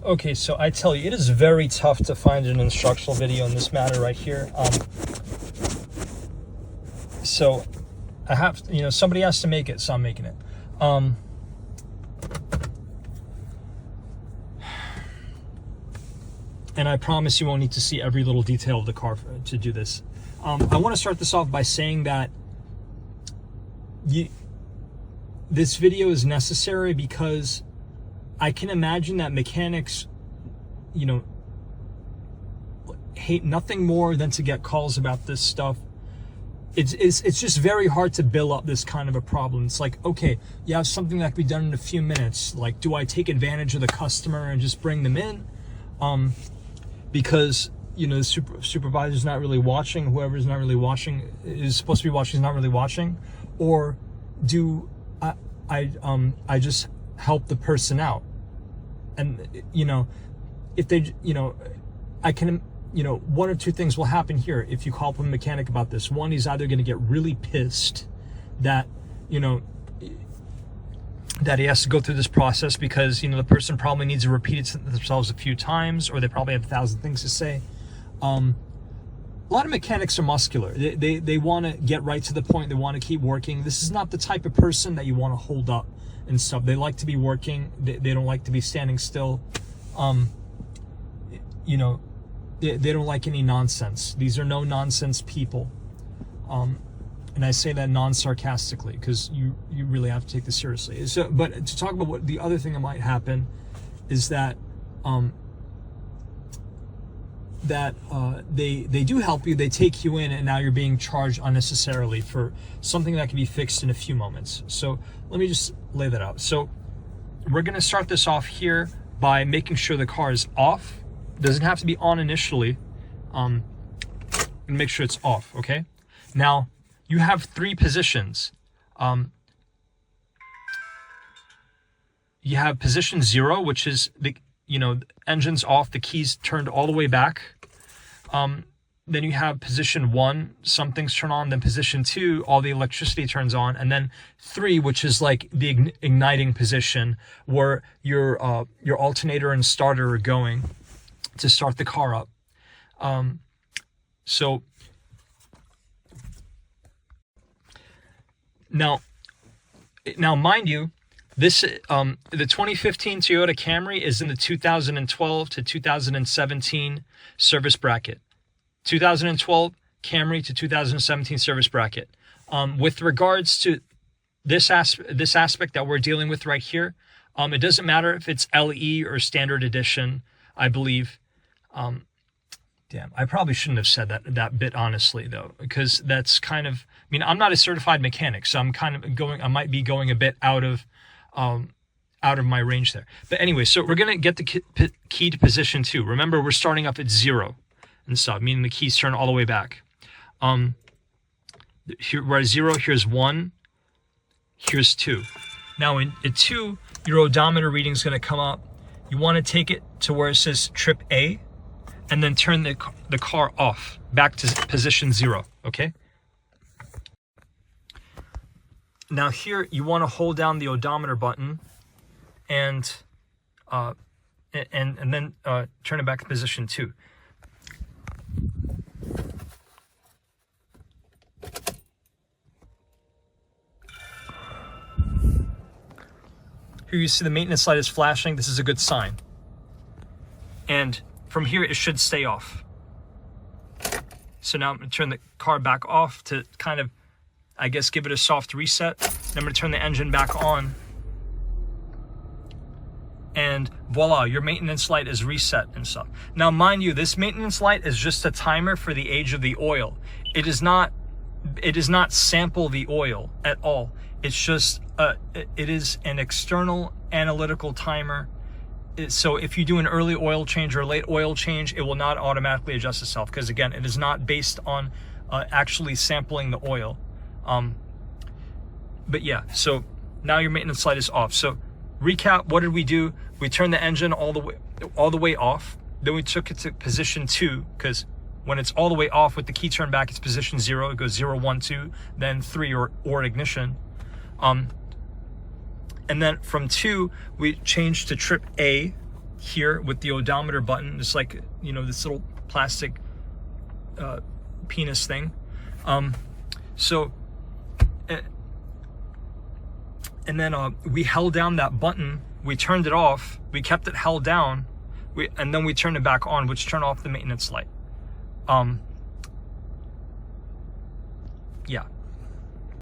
Okay, so I tell you, it is very tough to find an instructional video in this matter right here. So I have, somebody has to make it, so I'm making it. And I promise you won't need to see every little detail of the car to do this. I want to start this off by saying that this video is necessary because I can imagine that mechanics, hate nothing more than to get calls about this stuff. It's just very hard to build up this kind of a problem. It's like, okay, you have something that can be done in a few minutes. Like, do I take advantage of the customer and just bring them in? Because, the supervisor's not really watching, whoever's not really watching, is supposed to be watching, is not really watching? Or do I just help the person out? And, if they, I can, one or two things will happen here if you call up a mechanic about this. One, he's either going to get really pissed that, that he has to go through this process because, the person probably needs to repeat it to themselves a few times, or they probably have 1,000 things to say. A lot of mechanics are muscular. They want to get right to the point. They want to keep working. This is not the type of person that you want to hold up and stuff. They like to be working. They don't like to be standing still. They don't like any nonsense. These are no nonsense people. And I say that non-sarcastically because you really have to take this seriously. So, but to talk about what the other thing that might happen is that they do help you, they take you in, and now you're being charged unnecessarily for something that can be fixed in a few moments. So let me just lay that out. So we're going to start this off here by making sure the car is off. It doesn't have to be on initially. And make sure it's off, okay? Now, you have 3 positions. You have position 0, which is the engine's off, the keys turned all the way back. Then you have position 1, some things turn on. Then position 2, all the electricity turns on. And then 3, which is like the igniting position, where your alternator and starter are going to start the car up. So now mind you, this the 2015 Toyota Camry is in the 2012 to 2017 service bracket. 2012 Camry to 2017 service bracket. With regards to this aspect that we're dealing with right here, it doesn't matter if it's LE or standard edition, I believe. Damn, I probably shouldn't have said that bit honestly though, because that's kind of, I'm not a certified mechanic, so I might be going a bit out of my range there. But anyway, so we're going to get the key to position 2. Remember, we're starting up at 0 and stuff, meaning the keys turn all the way back. Here we're at 0, here's 1, here's 2. Now in 2, your odometer reading is going to come up. You want to take it to where it says trip A, and then turn the car off, back to position 0, okay? Now here, you want to hold down the odometer button and then turn it back to position 2. Here you see the maintenance light is flashing. This is a good sign. And from here, it should stay off. So now I'm going to turn the car back off to kind of, I guess, give it a soft reset. Then I'm going to turn the engine back on. And voila, your maintenance light is reset and stuff. Now, mind you, this maintenance light is just a timer for the age of the oil. It does not sample the oil at all. It's just, it is an external analytical timer. So if you do an early oil change or a late oil change, it will not automatically adjust itself because, again, it is not based on actually sampling the oil. But yeah, so now your maintenance light is off. So recap, what did we do? We turned the engine all the way off. Then we took it to position 2 because when it's all the way off with the key turned back, it's position 0. It goes 0, 1, 2, then 3 or ignition. And then from 2, we changed to trip A, here with the odometer button. It's like, you know, this little plastic penis thing. And then we held down that button, we turned it off, we kept it held down, and then we turned it back on, which turned off the maintenance light. Yeah.